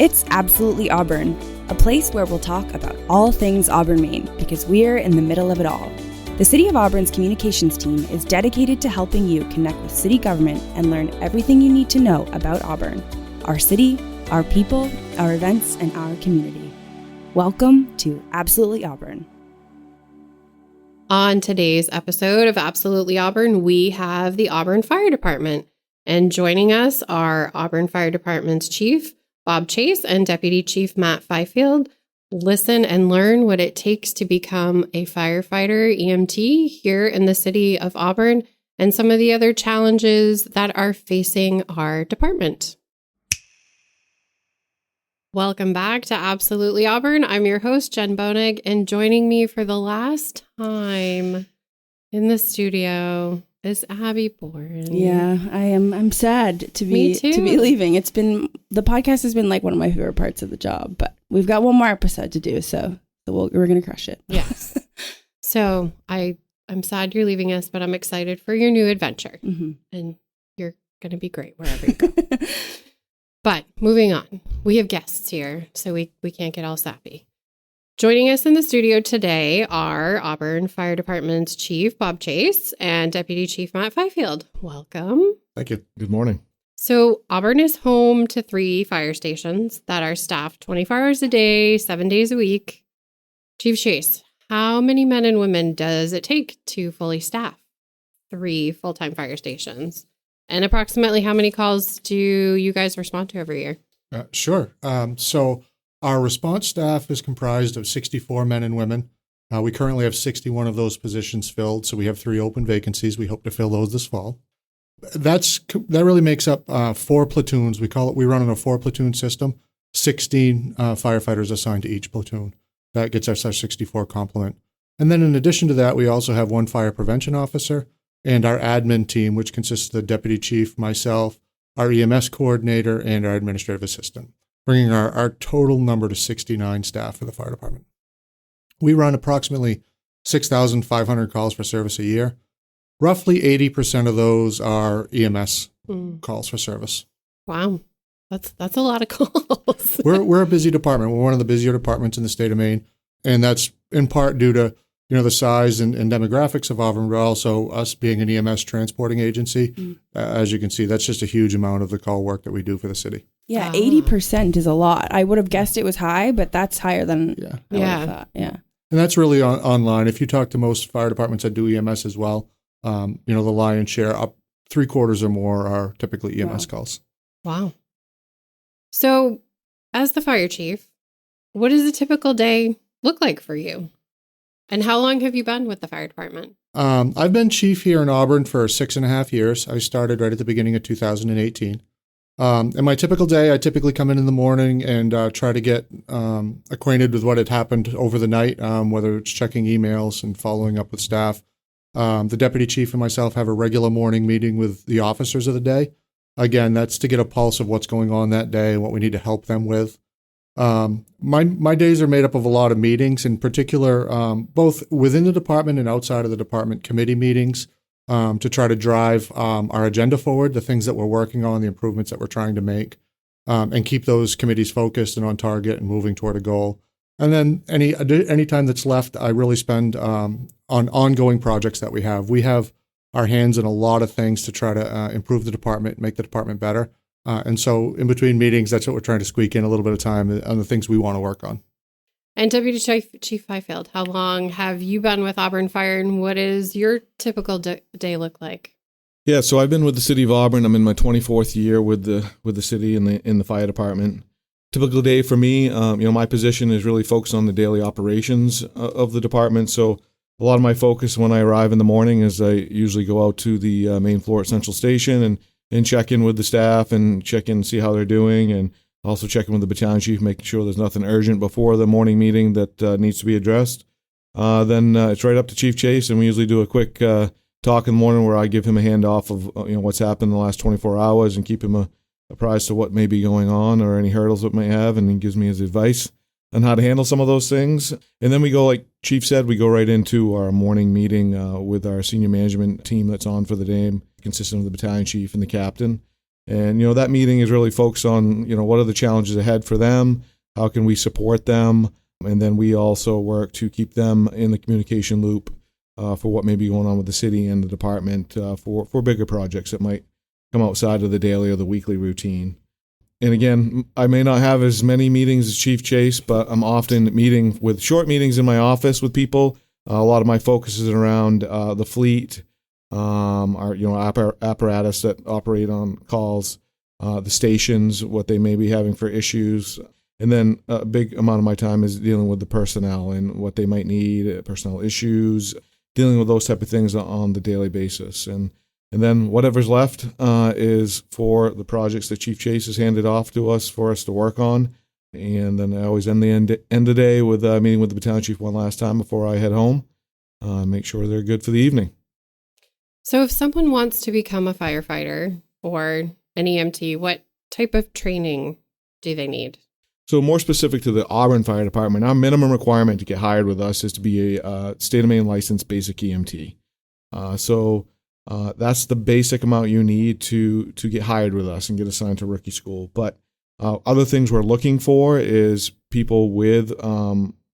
It's Absolutely Auburn, a place where we'll talk about all things Auburn, Maine, because we're in the middle of it all. The City of Auburn's communications team is dedicated to helping you connect with city government and learn everything you need to know about Auburn, our city, our people, our events, and our community. Welcome to Absolutely Auburn. On today's episode of Absolutely Auburn, we have the Auburn Fire Department. And joining us are Auburn Fire Department's Chief, Bob Chase, and Deputy Chief Matt Fifield. Listen and learn what it takes to become a firefighter EMT here in the city of Auburn and some of the other challenges that are facing our department. Welcome back to Absolutely Auburn. I'm your host, Jenn Bonig, and joining me for the last time in the studio is Abby Bourne. Yeah, I'm sad to be leaving. The podcast has been like one of my favorite parts of the job, but we've got one more episode to do, so we're gonna crush it. Yes. So I'm sad you're leaving us, but I'm excited for your new adventure, and you're gonna be great wherever you go. But moving on, we have guests here, so we can't get all sappy. Joining us in the studio today are Auburn Fire Department's Chief, Bob Chase, and Deputy Chief Matt Fifield. Welcome. Thank you. Good morning. So Auburn is home to 3 fire stations that are staffed 24 hours a day, 7 days a week. Chief Chase, how many men and women does it take to fully staff 3 full-time fire stations? And approximately how many calls do you guys respond to every year? Sure. So our response staff is comprised of 64 men and women. We currently have 61 of those positions filled, so we have 3 open vacancies. We hope to fill those this fall. That really makes up 4 platoons. We run on a 4-platoon system, 16 firefighters assigned to each platoon. That gets us our 64 complement. And then in addition to that, we also have 1 fire prevention officer and our admin team, which consists of the deputy chief, myself, our EMS coordinator, and our administrative assistant, bringing our total number to 69 staff for the fire department. We run approximately 6,500 calls for service a year. Roughly 80% of those are EMS calls for service. Wow. That's a lot of calls. We're a busy department. We're one of the busier departments in the state of Maine, and that's in part due to the size and demographics of Auburn, but also us being an EMS transporting agency. As you can see, that's just a huge amount of the call work that we do for the city. Yeah, 80% is a lot. I would have guessed it was high, but that's higher than I would have thought. Yeah. And that's really online. If you talk to most fire departments that do EMS as well, the lion's share, up 3/4 or more, are typically EMS calls. Wow. So as the fire chief, what does a typical day look like for you? And how long have you been with the fire department? I've been chief here in Auburn for 6.5 years. I started right at the beginning of 2018. In my typical day, I typically come in the morning and try to get acquainted with what had happened over the night, whether it's checking emails and following up with staff. The deputy chief and myself have a regular morning meeting with the officers of the day. Again, that's to get a pulse of what's going on that day and what we need to help them with. My days are made up of a lot of meetings, in particular, both within the department and outside of the department, committee meetings, to try to drive our agenda forward, the things that we're working on, the improvements that we're trying to make, and keep those committees focused and on target and moving toward a goal. And then any time that's left, I really spend on ongoing projects that we have. We have our hands in a lot of things to try to improve the department, make the department better. And so in between meetings, that's what we're trying to squeak in a little bit of time on the things we want to work on. And Deputy Chief Fifield, how long have you been with Auburn Fire, and what is your typical day look like? Yeah, so I've been with the city of Auburn. I'm in my 24th year with the city in the fire department. Typical day for me, my position is really focused on the daily operations of the department. So a lot of my focus when I arrive in the morning is I usually go out to the main floor at Central Station and check in with the staff and check in and see how they're doing, and also check in with the battalion chief, making sure there's nothing urgent before the morning meeting that needs to be addressed. Then it's right up to Chief Chase, and we usually do a quick talk in the morning where I give him a handoff of what's happened in the last 24 hours and keep him apprised of what may be going on or any hurdles that may have, and he gives me his advice on how to handle some of those things. And then we go, like Chief said, we go right into our morning meeting with our senior management team that's on for the day, consisting of the battalion chief and the captain. And, that meeting is really focused on, what are the challenges ahead for them? How can we support them? And then we also work to keep them in the communication loop for what may be going on with the city and the department for bigger projects that might come outside of the daily or the weekly routine. And again, I may not have as many meetings as Chief Chase, but I'm often meeting with short meetings in my office with people. A lot of my focus is around the fleet, our apparatus that operate on calls, the stations, what they may be having for issues. And then a big amount of my time is dealing with the personnel and what they might need, personnel issues, dealing with those type of things on the daily basis. And then whatever's left is for the projects that Chief Chase has handed off to us for us to work on. And then I always end the day with meeting with the battalion chief one last time before I head home, make sure they're good for the evening. So if someone wants to become a firefighter or an EMT, what type of training do they need? So more specific to the Auburn Fire Department, our minimum requirement to get hired with us is to be a state of Maine licensed basic EMT. So that's the basic amount you need to get hired with us and get assigned to rookie school. But other things we're looking for is people with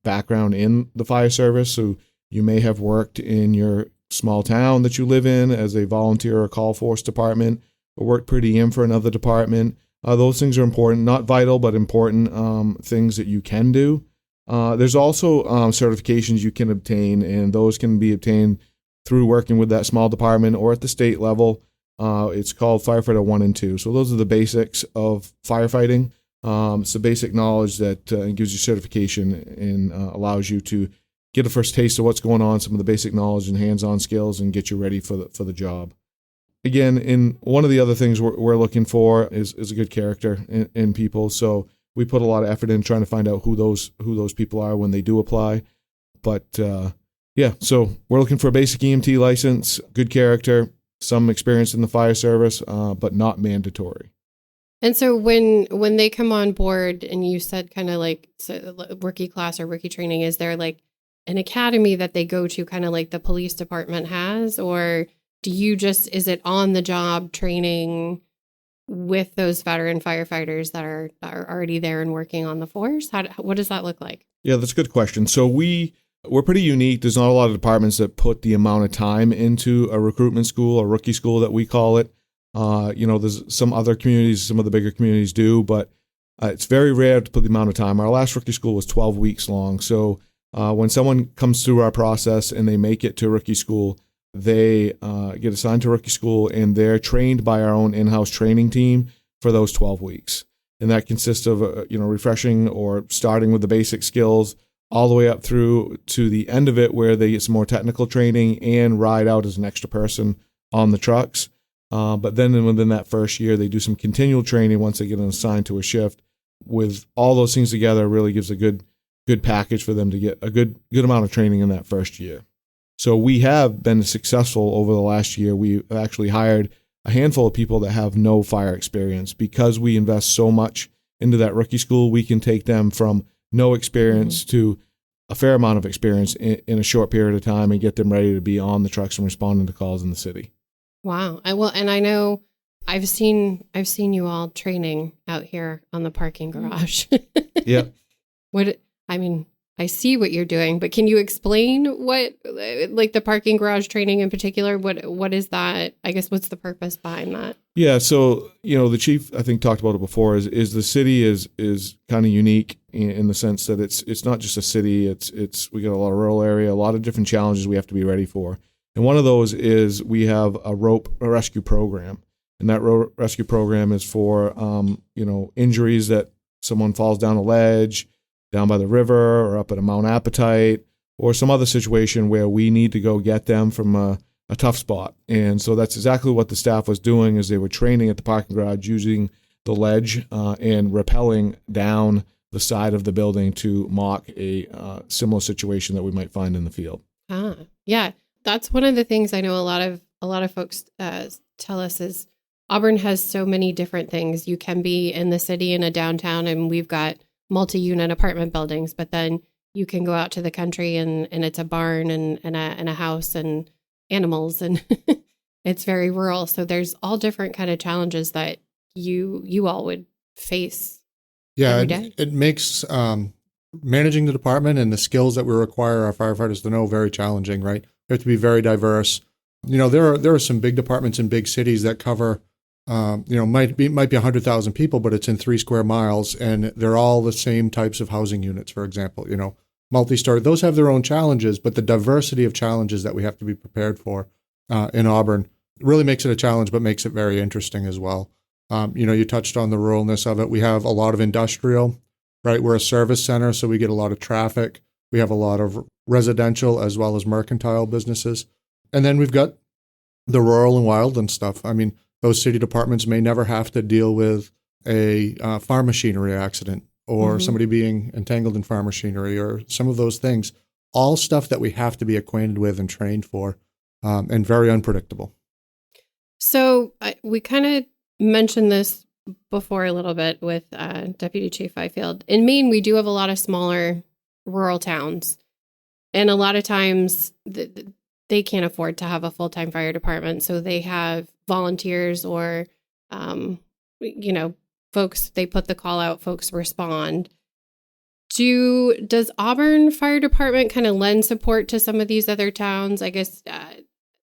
background in the fire service. So you may have worked in your small town that you live in as a volunteer or call force department, or worked per diem for another department. Those things are important, not vital, but important things that you can do. There's also certifications you can obtain, and those can be obtained through working with that small department or at the state level. It's called Firefighter 1 and 2. So those are the basics of firefighting. It's the basic knowledge that gives you certification and allows you to get a first taste of what's going on, some of the basic knowledge and hands-on skills, and get you ready for the job. Again, in one of the other things we're looking for is a good character in people. So we put a lot of effort in trying to find out who those people are when they do apply. But so we're looking for a basic EMT license, good character, some experience in the fire service, but not mandatory. And so when they come on board, and you said kind of like rookie class or rookie training, is there like an academy that they go to, kind of like the police department has, or is it on the job training with those veteran firefighters that are already there and working on the force? What does that look like? Yeah, that's a good question. So we're pretty unique. There's not a lot of departments that put the amount of time into a recruitment school, a rookie school that we call it. There's some other communities, some of the bigger communities do, but it's very rare to put the amount of time. Our last rookie school was 12 weeks long. So when someone comes through our process and they make it to rookie school, they get assigned to rookie school, and they're trained by our own in-house training team for those 12 weeks. And that consists of, refreshing or starting with the basic skills all the way up through to the end of it, where they get some more technical training and ride out as an extra person on the trucks. But then within that first year, they do some continual training once they get assigned to a shift. With all those things together, really gives a good package for them to get a good amount of training in that first year. So we have been successful over the last year. We actually hired a handful of people that have no fire experience. Because we invest so much into that rookie school, we can take them from no experience to a fair amount of experience in a short period of time and get them ready to be on the trucks and responding to calls in the city. Wow. And I know I've seen you all training out here on the parking garage. Yeah. I see what you're doing, but can you explain what, like the parking garage training in particular, what is that? I guess what's the purpose behind that? Yeah, so the chief I think talked about it before. Is the city is kind of unique in the sense that it's not just a city. It's we got a lot of rural area, a lot of different challenges we have to be ready for, and one of those is we have a rope rescue program, and that rope rescue program is for injuries that someone falls down a ledge, down by the river, or up at a Mount Appetite, or some other situation where we need to go get them from a tough spot. And so that's exactly what the staff was doing, is they were training at the parking garage using the ledge and rappelling down the side of the building to mock a similar situation that we might find in the field. Yeah. That's one of the things I know a lot of folks tell us is Auburn has so many different things. You can be in the city in a downtown, and we've got multi-unit apartment buildings, but then you can go out to the country and it's a barn and a house and animals, and it's very rural. So there's all different kind of challenges that you all would face Yeah, every day. it makes managing the department and the skills that we require our firefighters to know very challenging, right? We have to be very diverse. There are some big departments in big cities that cover, might be 100,000 people, but it's in 3 square miles, and they're all the same types of housing units, for example, multi-story. Those have their own challenges, but the diversity of challenges that we have to be prepared for in Auburn really makes it a challenge, but makes it very interesting as well. You touched on the ruralness of it. We have a lot of industrial, right? We're a service center, so we get a lot of traffic. We have a lot of residential as well as mercantile businesses. And then we've got the rural and wildland stuff. I mean, those city departments may never have to deal with a farm machinery accident or somebody being entangled in farm machinery or some of those things. All stuff that we have to be acquainted with and trained for, and very unpredictable. So we kind of mentioned this before a little bit with Deputy Chief Fifield. In Maine, we do have a lot of smaller rural towns. And a lot of times they can't afford to have a full-time fire department. So they have volunteers or, folks, they put the call out, folks respond. Does Auburn Fire Department kind of lend support to some of these other towns? I guess,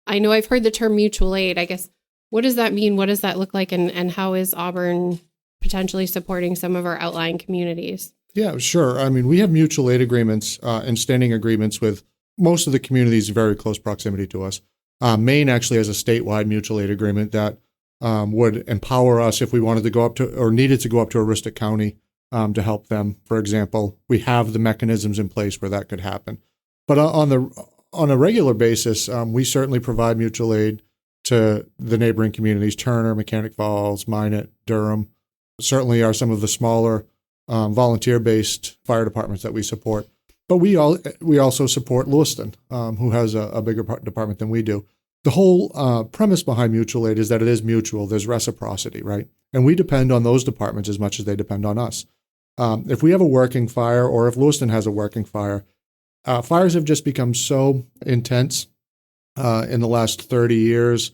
I know I've heard the term mutual aid. I guess, what does that mean? What does that look like? And how is Auburn potentially supporting some of our outlying communities? Yeah, sure. I mean, we have mutual aid agreements and standing agreements with most of the communities in very close proximity to us. Maine actually has a statewide mutual aid agreement that would empower us if we wanted to go up to or needed to go up to Aroostook County to help them. For example, we have the mechanisms in place where that could happen. But on a regular basis, we certainly provide mutual aid to the neighboring communities. Turner, Mechanic Falls, Minot, Durham certainly are some of the smaller volunteer-based fire departments that we support. But we also support Lewiston, who has a bigger department than we do. The whole premise behind mutual aid is that it is mutual. There's reciprocity, right? And we depend on those departments as much as they depend on us. If we have a working fire or if Lewiston has a working fire, fires have just become so intense in the last 30 years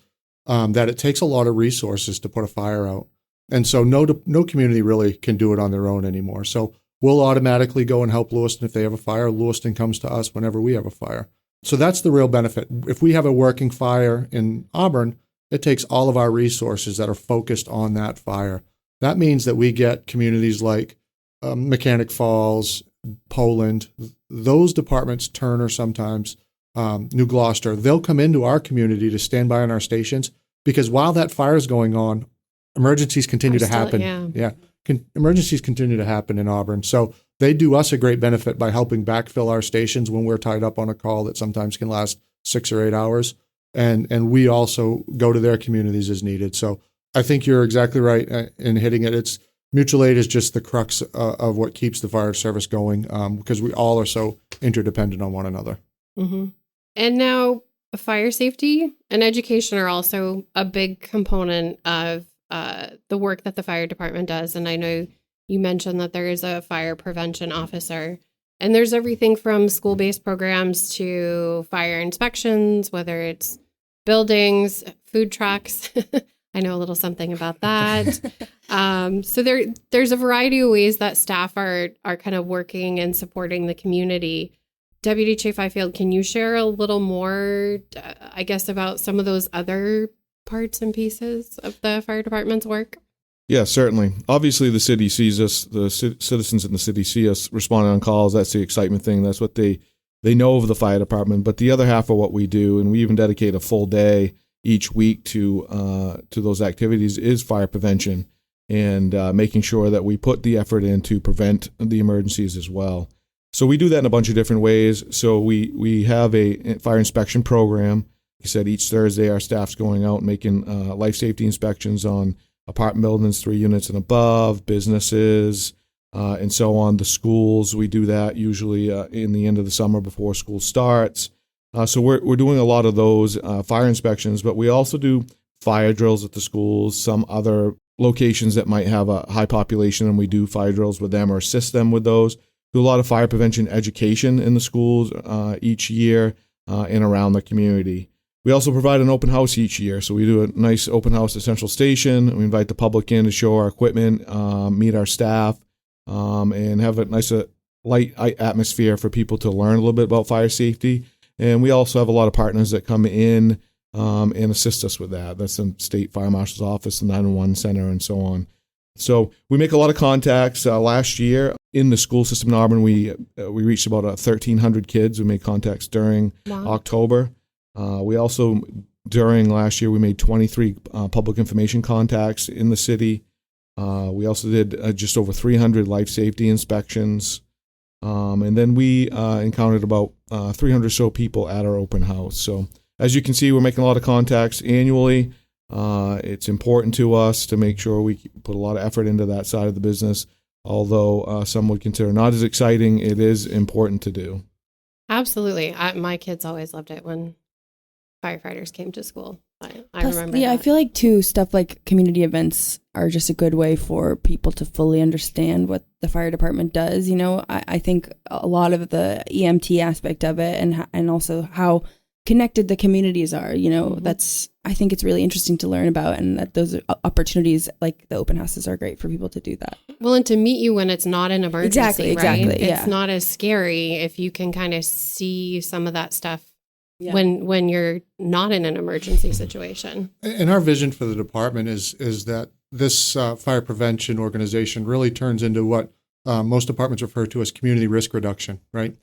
that it takes a lot of resources to put a fire out. And so no community really can do it on their own anymore. So we'll automatically go and help Lewiston if they have a fire. Lewiston comes to us whenever we have a fire. So that's the real benefit. If we have a working fire in Auburn, it takes all of our resources that are focused on that fire. That means that we get communities like Mechanic Falls, Poland, those departments, Turner sometimes, New Gloucester, they'll come into our community to stand by on our stations because while that fire is going on, emergencies continue to happen. Emergencies continue to happen in Auburn. So they do us a great benefit by helping backfill our stations when we're tied up on a call that sometimes can last 6 or 8 hours. And we also go to their communities as needed. So I think you're exactly right in hitting it. It's mutual aid is just the crux of what keeps the fire service going because we all are so interdependent on one another. Mm-hmm. And now fire safety and education are also a big component of the work that the fire department does. And I know you mentioned that there is a fire prevention officer, and there's everything from school-based programs to fire inspections, whether it's buildings, food trucks. I know a little something about that. So there's a variety of ways that staff are kind of working and supporting the community. Deputy Chief Fifield, can you share a little more, I guess, about some of those other parts and pieces of the fire department's work? Yeah, certainly. Obviously, the city sees us, the citizens in the city see us responding on calls. That's the excitement thing. That's what they know of the fire department. But the other half of what we do, and we even dedicate a full day each week to those activities, is fire prevention and making sure that we put the effort in to prevent the emergencies as well. So we do that in a bunch of different ways. So we have a fire inspection program. Like I said, each Thursday our staff's going out and making life safety inspections on apartment buildings 3 units and above, businesses, and so on. The schools, we do that usually in the end of the summer before school starts. So we're doing a lot of those fire inspections, but we also do fire drills at the schools, some other locations that might have a high population, and we do fire drills with them or assist them with those. Do a lot of fire prevention education in the schools each year and around the community. We also provide an open house each year. So we do a nice open house at Central Station. We invite the public in to show our equipment, meet our staff, and have a nice light atmosphere for people to learn a little bit about fire safety. And we also have a lot of partners that come in and assist us with that. That's the State Fire Marshal's Office, the 911 Center, and so on. So we make a lot of contacts. Last year in the school system in Auburn, we reached about 1,300 kids. We made contacts during October. We also, during last year, we made 23 public information contacts in the city. We also did just over 300 life safety inspections. And then we encountered about 300 or so people at our open house. So as you can see, we're making a lot of contacts annually. It's important to us to make sure we put a lot of effort into that side of the business. Although some would consider not as exciting, it is important to do. Absolutely. My kids always loved it when firefighters came to school. I remember yeah, that. I feel like too, stuff like community events are just a good way for people to fully understand what the fire department does. You know, I think a lot of the EMT aspect of it and also how connected the communities are, you know, I think it's really interesting to learn about, and that those opportunities like the open houses are great for people to do that. Well, and to meet you when it's not an emergency, exactly, right? yeah. It's not as scary if you can kind of see some of that stuff yeah. when you're not in an emergency situation. And our vision for the department is that this fire prevention organization really turns into what most departments refer to as community risk reduction, right?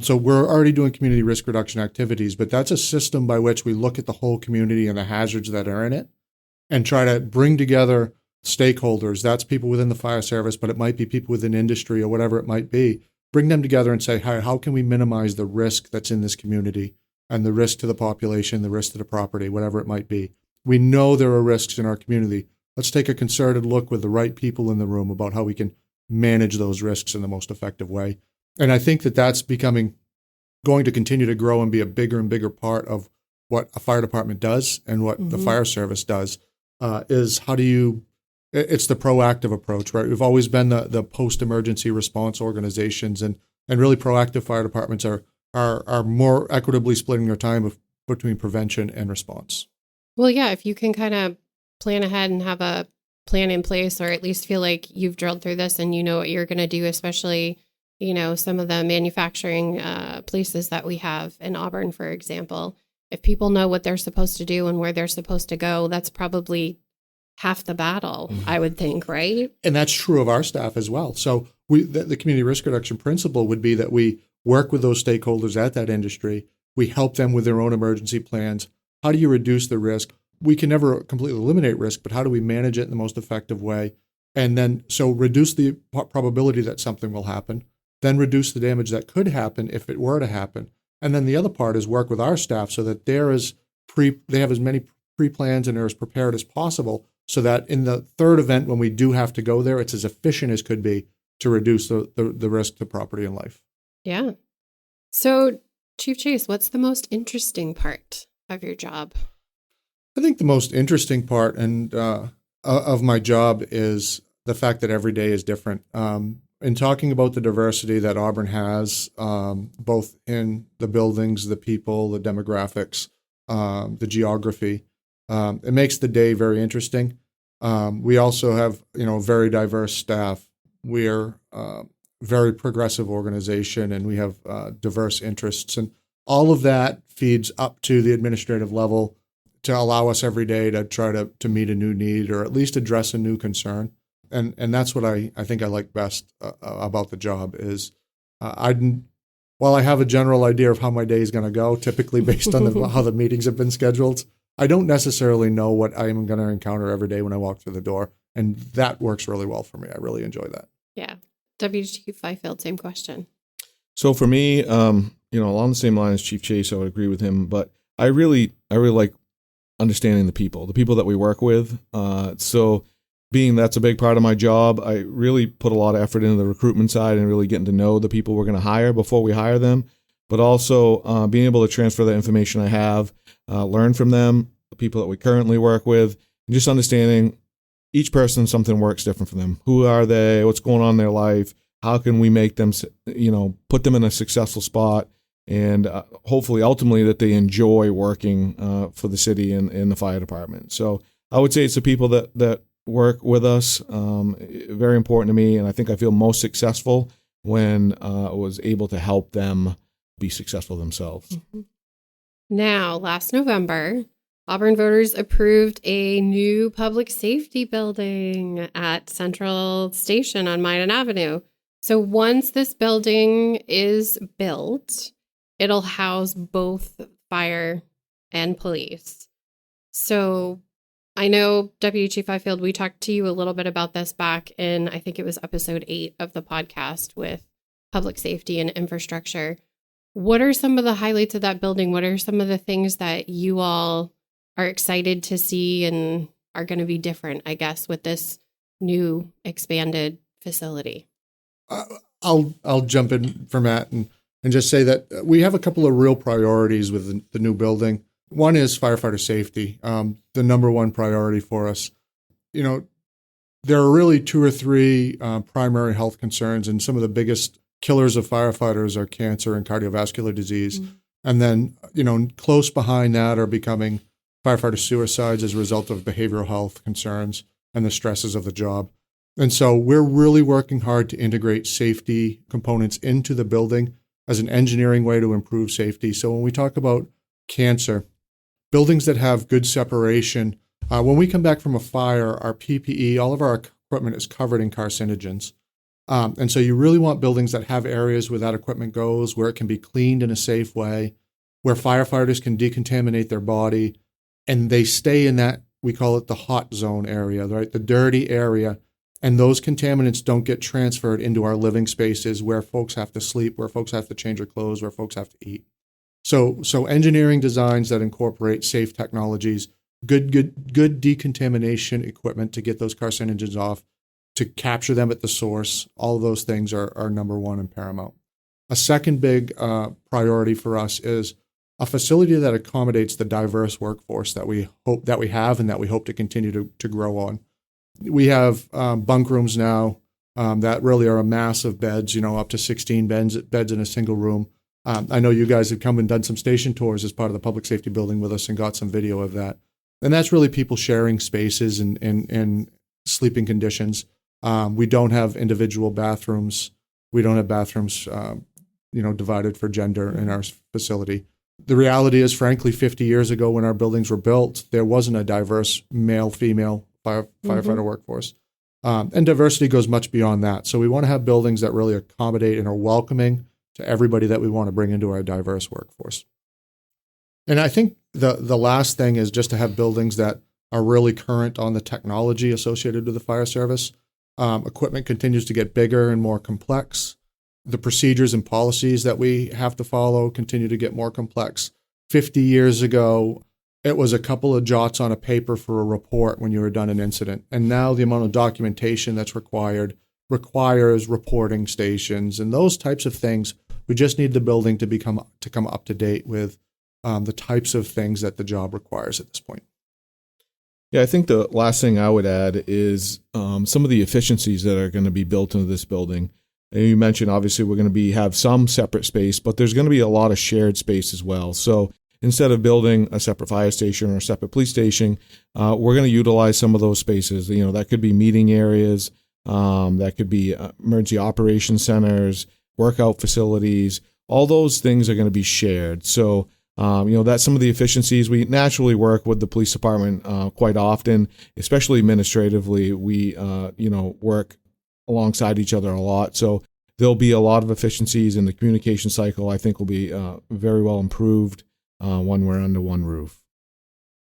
So we're already doing community risk reduction activities, but that's a system by which we look at the whole community and the hazards that are in it and try to bring together stakeholders. That's people within the fire service, but it might be people within industry or whatever it might be. Bring them together and say, how can we minimize the risk that's in this community and the risk to the population, the risk to the property, whatever it might be. We know there are risks in our community. Let's take a concerted look with the right people in the room about how we can manage those risks in the most effective way. And I think that that's going to continue to grow and be a bigger and bigger part of what a fire department does and what the fire service does, is it's the proactive approach, right? We've always been the post-emergency response organizations, and really proactive fire departments are more equitably splitting their time between prevention and response. Well, yeah, if you can kind of plan ahead and have a plan in place, or at least feel like you've drilled through this and you know what you're going to do, especially, you know, some of the manufacturing places that we have in Auburn, for example. If people know what they're supposed to do and where they're supposed to go, that's probably half the battle, I would think, right? And that's true of our staff as well. So the community risk reduction principle would be that we work with those stakeholders at that industry. We help them with their own emergency plans. How do you reduce the risk? We can never completely eliminate risk, but how do we manage it in the most effective way? And then, so reduce the probability that something will happen, then reduce the damage that could happen if it were to happen. And then the other part is work with our staff so that they have as many pre-plans and are as prepared as possible, so that in the third event, when we do have to go there, it's as efficient as could be to reduce the risk to property and life. Yeah. So, Chief Chase, what's the most interesting part of your job? I think the most interesting part of my job is the fact that every day is different. In talking about the diversity that Auburn has, both in the buildings, the people, the demographics, the geography, it makes the day very interesting. We also have, very diverse staff. We're a very progressive organization, and we have diverse interests, and all of that feeds up to the administrative level to allow us every day to try to meet a new need or at least address a new concern. And that's what I think I like best about the job is while I have a general idea of how my day is going to go, typically based on how the meetings have been scheduled, I don't necessarily know what I am going to encounter every day when I walk through the door. And that works really well for me. I really enjoy that. Yeah. Deputy Chief Fifield, same question. So for me, along the same line as Chief Chase, I would agree with him, but I really like understanding the people that we work with. So being that's a big part of my job, I really put a lot of effort into the recruitment side and really getting to know the people we're going to hire before we hire them, but also being able to transfer the information I have, learn from them, the people that we currently work with, and just understanding each person, something works different for them. Who are they? What's going on in their life? How can we make them, put them in a successful spot and hopefully ultimately that they enjoy working for the city and the fire department. So I would say it's the people that work with us, very important to me, and I think I feel most successful when I was able to help them be successful themselves. Mm-hmm. Now, last November, Auburn voters approved a new public safety building at Central Station on Minot Avenue. So once this building is built, it'll house both fire and police. So I know, Deputy Chief Fifield, we talked to you a little bit about this back in, I think it was episode 8 of the podcast with public safety and infrastructure. What are some of the highlights of that building? What are some of the things that you all are excited to see and are going to be different, I guess, with this new expanded facility? I'll jump in for Matt and just say that we have a couple of real priorities with the new building. One is firefighter safety, the number one priority for us. You know, there are really 2 or 3 primary health concerns, and some of the biggest killers of firefighters are cancer and cardiovascular disease. Mm-hmm. And then, you know, close behind that are becoming firefighter suicides as a result of behavioral health concerns and the stresses of the job. And so we're really working hard to integrate safety components into the building as an engineering way to improve safety. So when we talk about cancer, buildings that have good separation, when we come back from a fire, our PPE, all of our equipment is covered in carcinogens. And so you really want buildings that have areas where that equipment goes, where it can be cleaned in a safe way, where firefighters can decontaminate their body, and they stay in that, we call it the hot zone area, right? The dirty area. And those contaminants don't get transferred into our living spaces where folks have to sleep, where folks have to change their clothes, where folks have to eat. So engineering designs that incorporate safe technologies, good decontamination equipment to get those carcinogens off, to capture them at the source, all of those things are number one and paramount. A second big priority for us is a facility that accommodates the diverse workforce that we have and that we hope to continue to grow on. We have bunk rooms now that really are a mass of beds, you know, up to 16 beds in a single room. I know you guys have come and done some station tours as part of the public safety building with us and got some video of that. And that's really people sharing spaces and sleeping conditions. We don't have individual bathrooms. We don't have bathrooms, divided for gender in our facility. The reality is, frankly, 50 years ago when our buildings were built, there wasn't a diverse male-female firefighter workforce. And diversity goes much beyond that. So we want to have buildings that really accommodate and are welcoming to everybody that we want to bring into our diverse workforce. And I think the last thing is just to have buildings that are really current on the technology associated with the fire service. Equipment continues to get bigger and more complex. The procedures and policies that we have to follow continue to get more complex. 50 years ago, it was a couple of jots on a paper for a report when you were done an incident. And now the amount of documentation that's requires reporting stations and those types of things. We just need the building to come up to date with the types of things that the job requires at this point. Yeah, I think the last thing I would add is some of the efficiencies that are going to be built into this building. And you mentioned, obviously, we're going to have some separate space, but there's going to be a lot of shared space as well. So instead of building a separate fire station or a separate police station, we're going to utilize some of those spaces. You know, that could be meeting areas, that could be emergency operations centers, workout facilities. All those things are going to be shared. So that's some of the efficiencies. We naturally work with the police department quite often, especially administratively. We, work alongside each other a lot. So there'll be a lot of efficiencies in the communication cycle. I think will be very well improved when we're under one roof.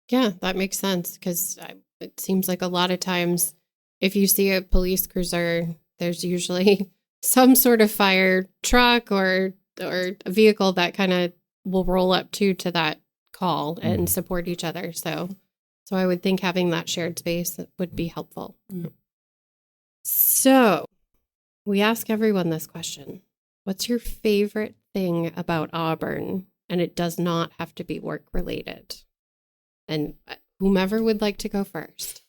Yeah, that makes sense because it seems like a lot of times if you see a police cruiser, there's usually some sort of fire truck or a vehicle that kind of will roll up to that call and support each other. So I would think having that shared space would be helpful. Mm. So we ask everyone this question. What's your favorite thing about Auburn? And it does not have to be work related. And whomever would like to go first.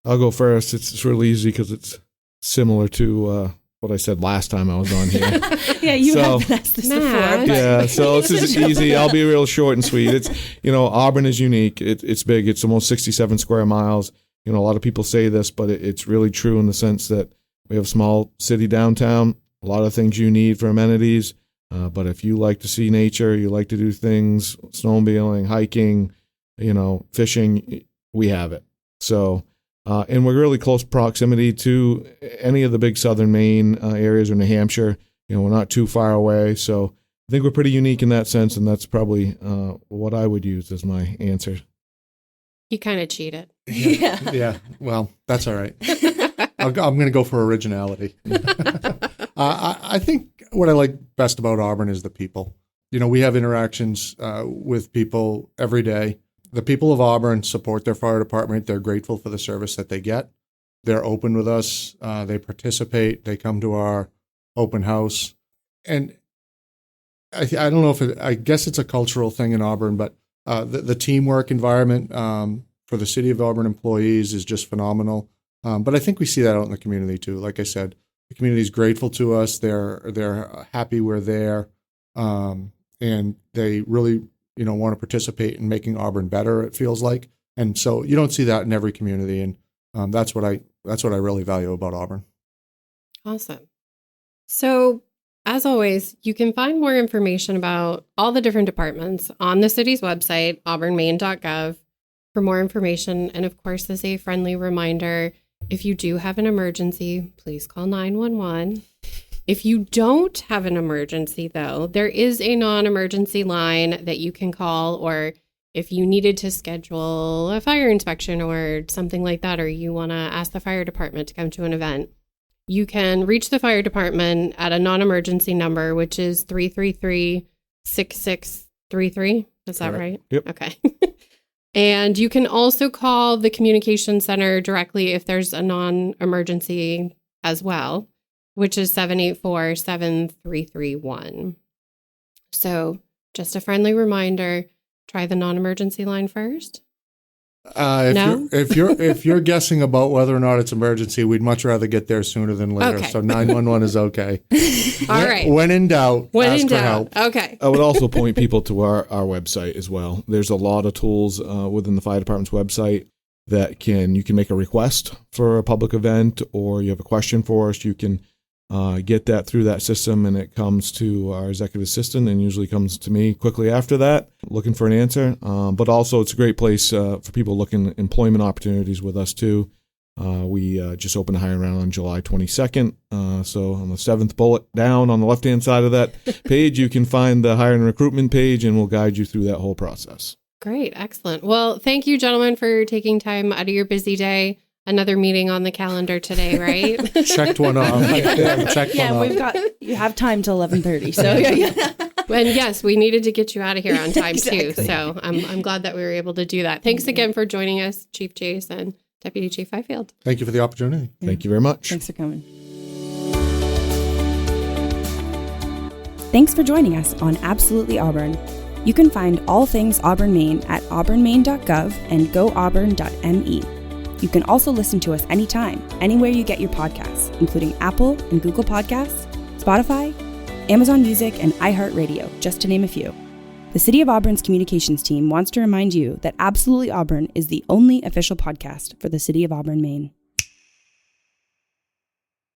I'll go first. It's really easy because it's similar to what I said last time I was on here. Yeah, you have been asked this before. Yeah, so this is easy. I'll be real short and sweet. It's, Auburn is unique. It's big. It's almost 67 square miles. A lot of people say this, but it's really true in the sense that we have a small city downtown, a lot of things you need for amenities. But if you like to see nature, you like to do things, snowmobiling, hiking, fishing, we have it. So, and we're really close proximity to any of the big southern Maine areas or New Hampshire. We're not too far away. So I think we're pretty unique in that sense. And that's probably what I would use as my answer. You kind of cheated. Yeah. Well, that's all right. I'm going to go for originality. I think what I like best about Auburn is the people. We have interactions with people every day. The people of Auburn support their fire department. They're grateful for the service that they get. They're open with us. They participate. They come to our open house. And I don't know if I guess it's a cultural thing in Auburn, but the teamwork environment for the City of Auburn employees is just phenomenal. But I think we see that out in the community too. Like I said, the community is grateful to us. They're happy we're there, and they really want to participate in making Auburn better. It feels like, and so you don't see that in every community, and that's what I really value about Auburn. Awesome. So, as always, you can find more information about all the different departments on the city's website, auburnmaine.gov, for more information. And of course, as a friendly reminder, if you do have an emergency, please call 911. If you don't have an emergency, though, there is a non-emergency line that you can call, or if you needed to schedule a fire inspection or something like that, or you want to ask the fire department to come to an event, you can reach the fire department at a non-emergency number, which is 333-6633. Is that right? Yep. Okay. And you can also call the communication center directly if there's a non-emergency as well, which is 784-7331. So just a friendly reminder, try the non-emergency line first. If you're guessing about whether or not it's emergency, we'd much rather get there sooner than later. Okay. So 911 is okay. All right. When in doubt, ask for help. Okay. I would also point people to our website as well. There's a lot of tools within the fire department's website that you can make a request for a public event, or you have a question for us. You can get that through that system, and it comes to our executive assistant and usually comes to me quickly after that, looking for an answer. But also it's a great place for people looking at employment opportunities with us too. We just opened a hiring round on July 22nd. So on the 7th bullet down on the left-hand side of that page, you can find the hiring and recruitment page, and we'll guide you through that whole process. Great. Excellent. Well, thank you, gentlemen, for taking time out of your busy day. Another meeting on the calendar today, right? Checked one off. You have time till 11:30. So yeah. And yes, we needed to get you out of here on time too. So I'm glad that we were able to do that. Thanks again for joining us, Chief Chase and Deputy Chief Fifield. Thank you for the opportunity. Yeah. Thank you very much. Thanks for coming. Thanks for joining us on Absolutely Auburn. You can find all things Auburn, Maine at auburnmaine.gov and goauburn.me. You can also listen to us anytime, anywhere you get your podcasts, including Apple and Google Podcasts, Spotify, Amazon Music, and iHeartRadio, just to name a few. The City of Auburn's communications team wants to remind you that Absolutely Auburn is the only official podcast for the City of Auburn, Maine.